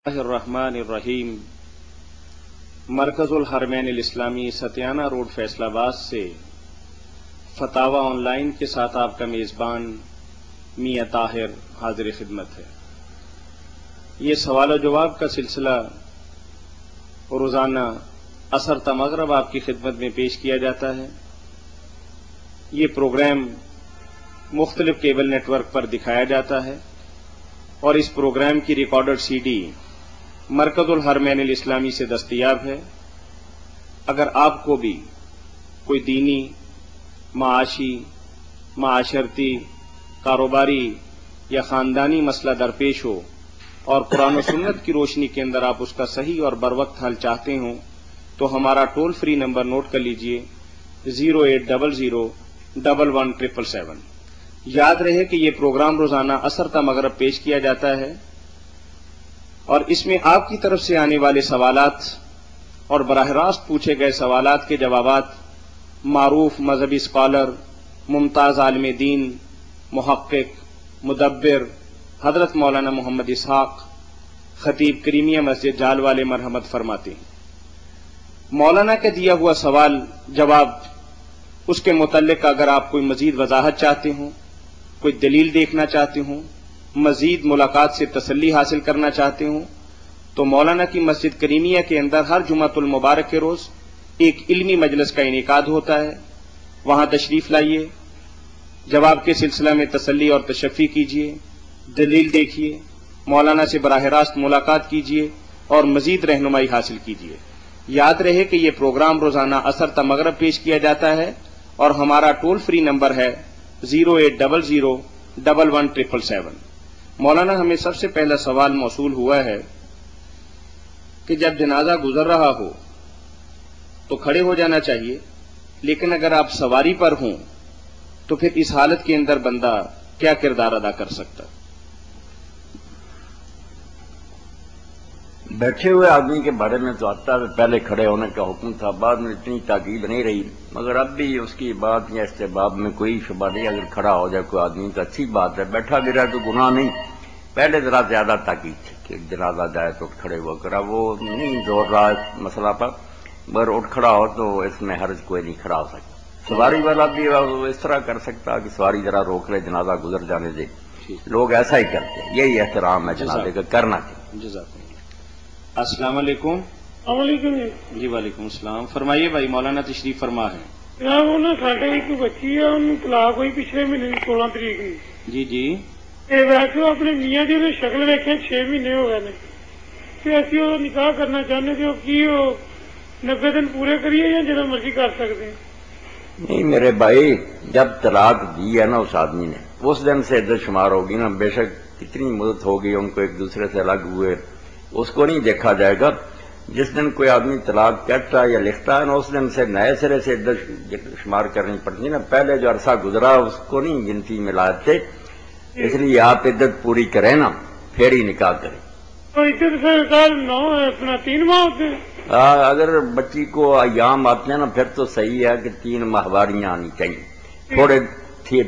الرحمن الرحیم مرکز الحرمین الاسلامی ستیانہ روڈ فیصل آباد سے فتاوی آن لائن کے ساتھ آپ کا میزبان میاں طاہر حاضر خدمت ہے۔ یہ سوال و جواب کا سلسلہ روزانہ عصر تا مغرب آپ کی خدمت میں پیش کیا جاتا ہے۔ یہ پروگرام مختلف کیبل نیٹ ورک پر دکھایا جاتا ہے اور اس پروگرام کی ریکارڈڈ سی ڈی مرکز الحرمین الاسلامی سے دستیاب ہے۔ اگر آپ کو بھی کوئی دینی، معاشی، معاشرتی، کاروباری یا خاندانی مسئلہ درپیش ہو اور قرآن و سنت کی روشنی کے اندر آپ اس کا صحیح اور بروقت حل چاہتے ہوں تو ہمارا ٹول فری نمبر نوٹ کر لیجئے 08001177777۔ یاد رہے کہ یہ پروگرام روزانہ عصر تا مغرب پیش کیا جاتا ہے اور اس میں آپ کی طرف سے آنے والے سوالات اور براہ راست پوچھے گئے سوالات کے جوابات معروف مذہبی اسکالر، ممتاز عالم دین، محقق، مدبر حضرت مولانا محمد اسحاق خطیب کریمیہ مسجد جال والے مرحمت فرماتے ہیں۔ مولانا کا دیا ہوا سوال جواب اس کے متعلق اگر آپ کوئی مزید وضاحت چاہتے ہوں، کوئی دلیل دیکھنا چاہتے ہوں، مزید ملاقات سے تسلی حاصل کرنا چاہتے ہوں تو مولانا کی مسجد کریمیہ کے اندر ہر جمعۃ المبارک کے روز ایک علمی مجلس کا انعقاد ہوتا ہے۔ وہاں تشریف لائیے، جواب کے سلسلہ میں تسلی اور تشفی کیجیے، دلیل دیکھیے، مولانا سے براہ راست ملاقات کیجیے اور مزید رہنمائی حاصل کیجیے۔ یاد رہے کہ یہ پروگرام روزانہ عصر تا مغرب پیش کیا جاتا ہے اور ہمارا ٹول فری نمبر ہے 08001177777۔ مولانا ہمیں سب سے پہلا سوال موصول ہوا ہے کہ جب جنازہ گزر رہا ہو تو کھڑے ہو جانا چاہیے، لیکن اگر آپ سواری پر ہوں تو پھر اس حالت کے اندر بندہ کیا کردار ادا کر سکتا؟ بیٹھے ہوئے آدمی کے بارے میں تو آتا ہے پہلے کھڑے ہونے کا حکم تھا، بعد میں اتنی تاکید نہیں رہی، مگر اب بھی اس کی بات یا استحباب میں کوئی شبہ نہیں۔ اگر کھڑا ہو جائے کوئی آدمی تو اچھی بات ہے، بیٹھا بھی رہا تو گناہ نہیں۔ پہلے ذرا زیادہ تاکید تھی کہ جنازہ جائے تو اٹھ کھڑے ہوا کرا، وہ نہیں زور رہا اس مسئلہ پر، مگر اٹھ کھڑا ہو تو اس میں حرج کوئی نہیں کھڑا ہو سکتا۔ سواری والا بھی اس طرح کر سکتا کہ سواری ذرا روک لے، جنازہ گزر جانے دے۔ لوگ ایسا ہی کرتے ہیں، یہی احترام ہے جنازے کا، کرنا چاہیے۔ جزاک اللہ۔ السلام علیکم۔ السلام علیکم جی وعلیکم السلام، فرمائیے بھائی، مولانا تشریف فرما ہے۔ جناب وہ نا ساڈے ایک بچی ہے، انہوں طلاق ہوئی پچھلے مہینے 16 تاریخ نو۔ جی جی، ویسے وہ اپنے میاں کی شکل ویکھے 6 مہینے ہو گئے کہ اسی وہ نکاح کرنا چاہتے کہ وہ کی 90 دن پورے کریے یا جتنا مرضی کر سکتے ہیں؟ نہیں میرے بھائی، جب طلاق دی ہے نا اس آدمی نے، اس دن سے عدت شمار ہوگی نا، بے شک کتنی مدت ہوگی ان کو ایک دوسرے سے الگ ہوئے، اس کو نہیں دیکھا جائے گا۔ جس دن کوئی آدمی طلاق کہتا ہے یا لکھتا ہے نا، اس دن سے نئے سرے سے عدت شمار کرنی پڑتی ہے نا، پہلے جو عرصہ گزرا اس کو نہیں گنتی میں لاتے، اس لیے آپ عدت پوری کریں نا پھر ہی نکاح کریں۔ تو عدت سے 3 ماہ ہوتے ہیں؟ اگر بچی کو ایام آتے ہیں نا پھر تو صحیح ہے کہ 3 ماہواریاں آنی چاہیے،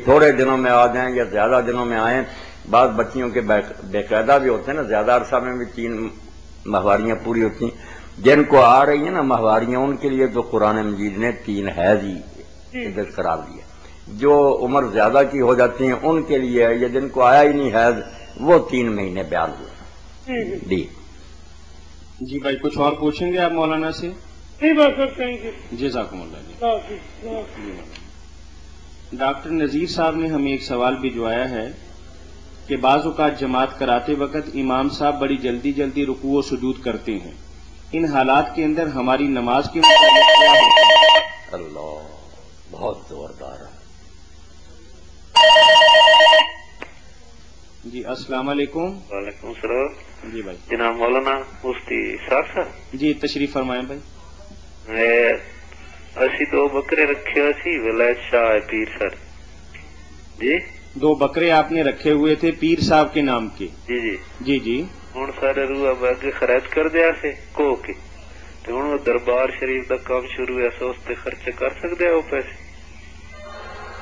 تھوڑے دنوں میں آ جائیں یا زیادہ دنوں میں آئیں۔ بعض بچیوں کے باقاعدہ بھی ہوتے ہیں نا، زیادہ عرصہ میں بھی 3 ماہواریاں پوری ہوتی ہیں۔ جن کو آ رہی ہیں نا ماہواریاں، ان کے لیے تو قرآن مجید نے 3 حیض ہی عدت قرار دیا۔ جو عمر زیادہ کی ہو جاتی ہیں ان کے لیے، یا جن کو آیا ہی نہیں حیض، وہ 3 مہینے بیان ہوئے۔ جی جی بھائی، کچھ اور پوچھیں گے آپ مولانا سے؟ نہیں بات کرتے ہیں۔ جزاکم اللہ جی۔ ڈاکٹر نذیر صاحب نے ہمیں ایک سوال بھجوایا ہے کہ بعض اوقات جماعت کراتے وقت امام صاحب بڑی جلدی جلدی رکوع و سجود کرتے ہیں، ان حالات کے اندر ہماری نماز کے متعلق کیا ہے؟ اللہ بہت زوردار ہے۔ جی السلام علیکم۔ وعلیکم السلام۔ جی بھائی، جناب مولانا مفتی اسحاق صاحب جی تشریف فرمائیں بھائی۔ اسی 2 بکرے رکھے ہوئے سی ولایت شاہ پیر سر جی۔ 2 بکرے آپ نے رکھے ہوئے تھے پیر صاحب کے نام کے؟ جی جی جی جی۔ ہوں سارے روح اب اگے خرچ کر دیا سے کو کے، تو ہوں دربار شریف کا کام شروع ہے، سو اس تے خرچ کر سکتے ہیں وہ پیسے؟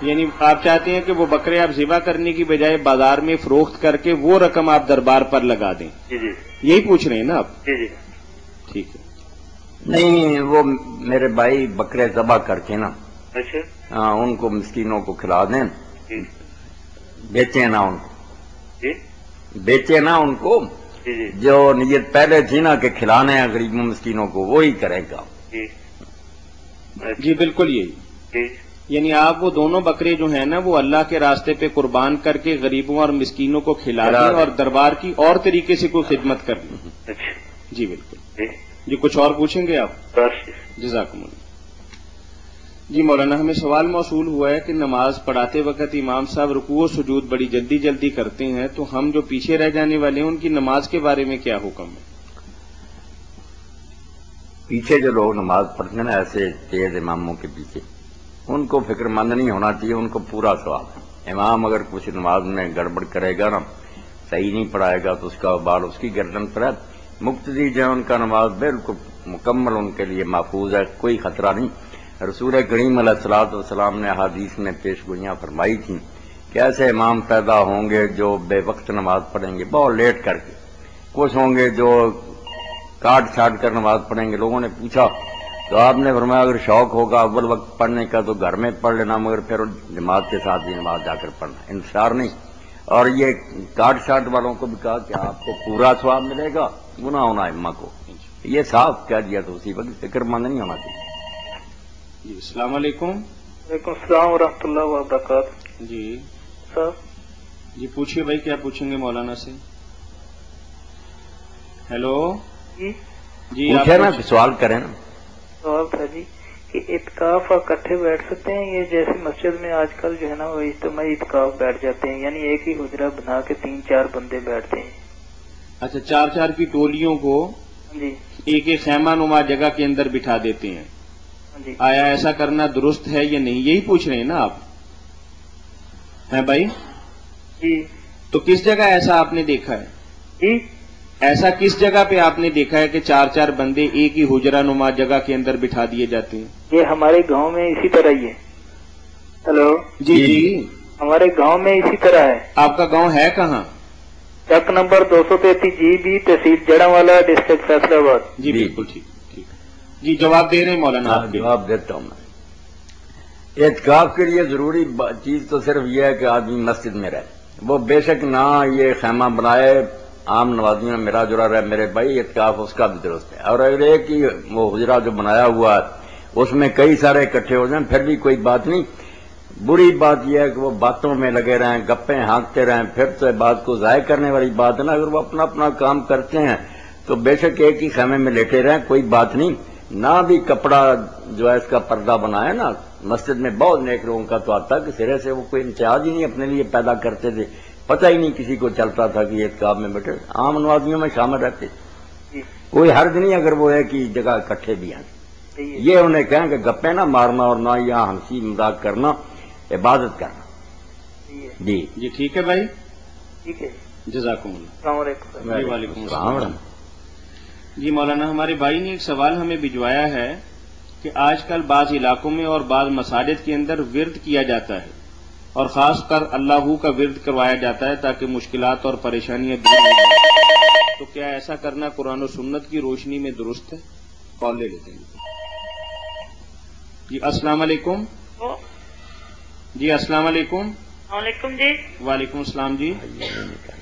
یعنی آپ چاہتے ہیں کہ وہ بکرے آپ ذبح کرنے کی بجائے بازار میں فروخت کر کے وہ رقم آپ دربار پر لگا دیں؟ جی جی یہی پوچھ رہے ہیں نا آپ؟ جی جی ٹھیک ہے. نہیں، وہ میرے بھائی بکرے ذبح کر کے نا اچھا ان کو مسکینوں کو کھلا دیں، جی بیچے نہ ان کو، جی بیچے نہ ان کو. جی جی جو نیت پہلے تھی نا کہ کھلانے ہیں غریبوں مسکینوں کو، وہی کرے گا. جی جی بالکل یہی. جی یعنی آپ وہ دونوں بکرے جو ہیں نا وہ اللہ کے راستے پہ قربان کر کے غریبوں اور مسکینوں کو کھلا دیں اور دربار کی اور طریقے سے کوئی خدمت کر لیں. اچھا جی بالکل. جی جی کچھ اور پوچھیں گے آپ؟ بس جزاکم اللہ. جی مولانا ہمیں سوال موصول ہوا ہے کہ نماز پڑھاتے وقت امام صاحب رکوع و سجود بڑی جلدی جلدی کرتے ہیں، تو ہم جو پیچھے رہ جانے والے ہیں ان کی نماز کے بارے میں کیا حکم ہے؟ پیچھے جو لوگ نماز پڑھتے ہیں نا ایسے تیز اماموں کے پیچھے، ان کو فکر مند نہیں ہونا چاہیے، ان کو پورا ثواب ہے. امام اگر کچھ نماز میں گڑبڑ کرے گا نا، صحیح نہیں پڑھائے گا تو اس کا بال اس کی گردن پر ہے. مقتدی جو ہے ان کا نماز بالکل مکمل ان کے لیے محفوظ ہے، کوئی خطرہ نہیں. رسول کریم علیہ الصلوۃ والسلام نے احادیث میں پیش گوئیاں فرمائی تھیں کہ ایسے امام پیدا ہوں گے جو بے وقت نماز پڑھیں گے، بہت لیٹ کر کے. کچھ ہوں گے جو کاٹ چھاٹ کر نماز پڑھیں گے. لوگوں نے پوچھا تو آپ نے فرمایا اگر شوق ہوگا اول وقت پڑھنے کا تو گھر میں پڑھ لینا، مگر پھر جماعت کے ساتھ بھی نماز جا کر پڑھنا، انتشار نہیں. اور یہ کاٹ چھاٹ والوں کو بھی کہا کہ آپ کو پورا ثواب ملے گا، گناہ ہونا امہ کو. یہ صاف کہہ دیا تو اسی وقت فکر مند نہیں ہونا چاہیے. جی السلام علیکم. وعلیکم السلام ورحمۃ اللہ وبرکاتہ. جی سر جی پوچھیے بھائی، کیا پوچھیں گے مولانا سے؟ ہیلو جی جی پوچھے نا، سوال کریں نا. سوال تھا جی کہ اعتکاف اکٹھے بیٹھ سکتے ہیں؟ یہ جیسے مسجد میں آج کل جو ہے نا وہ اجتماعی اعتکاف بیٹھ جاتے ہیں، یعنی ایک ہی حجرہ بنا کے 3-4 بندے بیٹھتے ہیں. اچھا، 4 کی ٹولیوں کو جی ایک ایک خیمہ نما جگہ کے اندر بٹھا دیتے ہیں. جی آیا ایسا کرنا درست ہے یا نہیں؟ یہی پوچھ رہے ہیں نا آپ؟ ہیں بھائی؟ جی تو کس جگہ ایسا آپ نے دیکھا ہے؟ جی ایسا کس جگہ پہ آپ نے دیکھا ہے کہ 4 بندے ایک ہی حجرہ نما جگہ کے اندر بٹھا دیے جاتے ہیں؟ یہ ہمارے گاؤں میں اسی طرح ہی ہے. ہلو جی جی ہمارے گاؤں میں اسی طرح ہے. آپ کا گاؤں ہے کہاں؟ چک نمبر 233 جی بی، تحصیل جڑاوالا، ڈسٹرکٹ فیصلہ آباد. جی بالکل ٹھیک ٹھیک. جی جواب دے رہے ہیں مولانا آپ کے. جواب دیتا ہوں میں. اعتکاف کے لیے ضروری چیز تو صرف یہ ہے کہ آدمی مسجد میں رہے. وہ بے شک نہ یہ خیمہ بنائے عام نوازیوں میں میرا جڑا رہے میرے بھائی، اعتکاف اس کا بھی درست ہے. اور اگر ایک ہی وہ حجرہ جو بنایا ہوا ہے اس میں کئی سارے اکٹھے ہو جائیں پھر بھی کوئی بات نہیں. بری بات یہ ہے کہ وہ باتوں میں لگے رہیں، گپیں ہانکتے رہیں، پھر تو بات کو ضائع کرنے والی بات ہے نا. اگر وہ اپنا اپنا کام کرتے ہیں تو بے شک ایک ہی خیمے میں لیٹے رہیں، کوئی بات نہیں. نہ بھی کپڑا جو ہے اس کا پردہ بنایا نا، مسجد میں بہت نیک لوگوں کا تو آتا کہ سرے سے وہ کوئی امتیاز ہی نہیں اپنے لیے پیدا کرتے تھے، پتہ ہی نہیں کسی کو چلتا تھا کہ یہ اعتکاف میں بیٹھے عام نوازیوں میں شامل رہتے. کوئی حرج نہیں اگر وہ ہے کہ جگہ اکٹھے بھی ہیں. یہ انہیں کہیں کہ گپے نہ مارنا اور نہ یہاں ہنسی مذاق کرنا، عبادت کرنا. جی جی ٹھیک ہے بھائی. ٹھیک ہے. جزاکم اللہ. السلام علیکم. جی وعلیکم السلام. جی مولانا ہمارے بھائی نے ایک سوال ہمیں بھجوایا ہے کہ آج کل بعض علاقوں میں اور بعض مساجد کے اندر ورد کیا جاتا ہے اور خاص کر اللہ کا ورد کروایا جاتا ہے تاکہ مشکلات اور پریشانیاں دور ہو جائیں. تو کیا ایسا کرنا قرآن و سنت کی روشنی میں درست ہے؟ کال لے لیتے ہیں. جی السلام علیکم. جی السلام علیکم. السلام علیکم. جی وعلیکم السلام. جی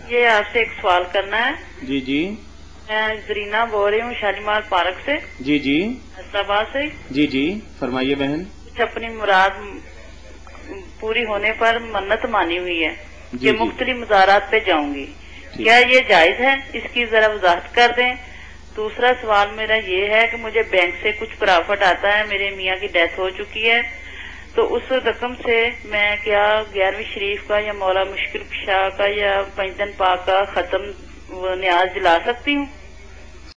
یہ آپ سے ایک سوال کرنا ہے. جی جی میں زرینا بول رہی ہوں شالیمار پارک سے. جی جی حیدر آباد سے. جی جی فرمائیے بہن. کچھ اپنی مراد پوری ہونے پر منت مانی ہوئی ہے کہ مختلف مزارات پہ جاؤں گی، کیا یہ جائز ہے؟ اس کی ذرا وضاحت کر دیں. دوسرا سوال میرا یہ ہے کہ مجھے بینک سے کچھ پرافٹ آتا ہے، میرے میاں کی ڈیتھ ہو چکی ہے، تو اس رقم سے میں کیا 11ویں شریف کا یا مولا مشکل کشا کا یا 5 دن پاک کا ختم نیاز دلا سکتی ہوں؟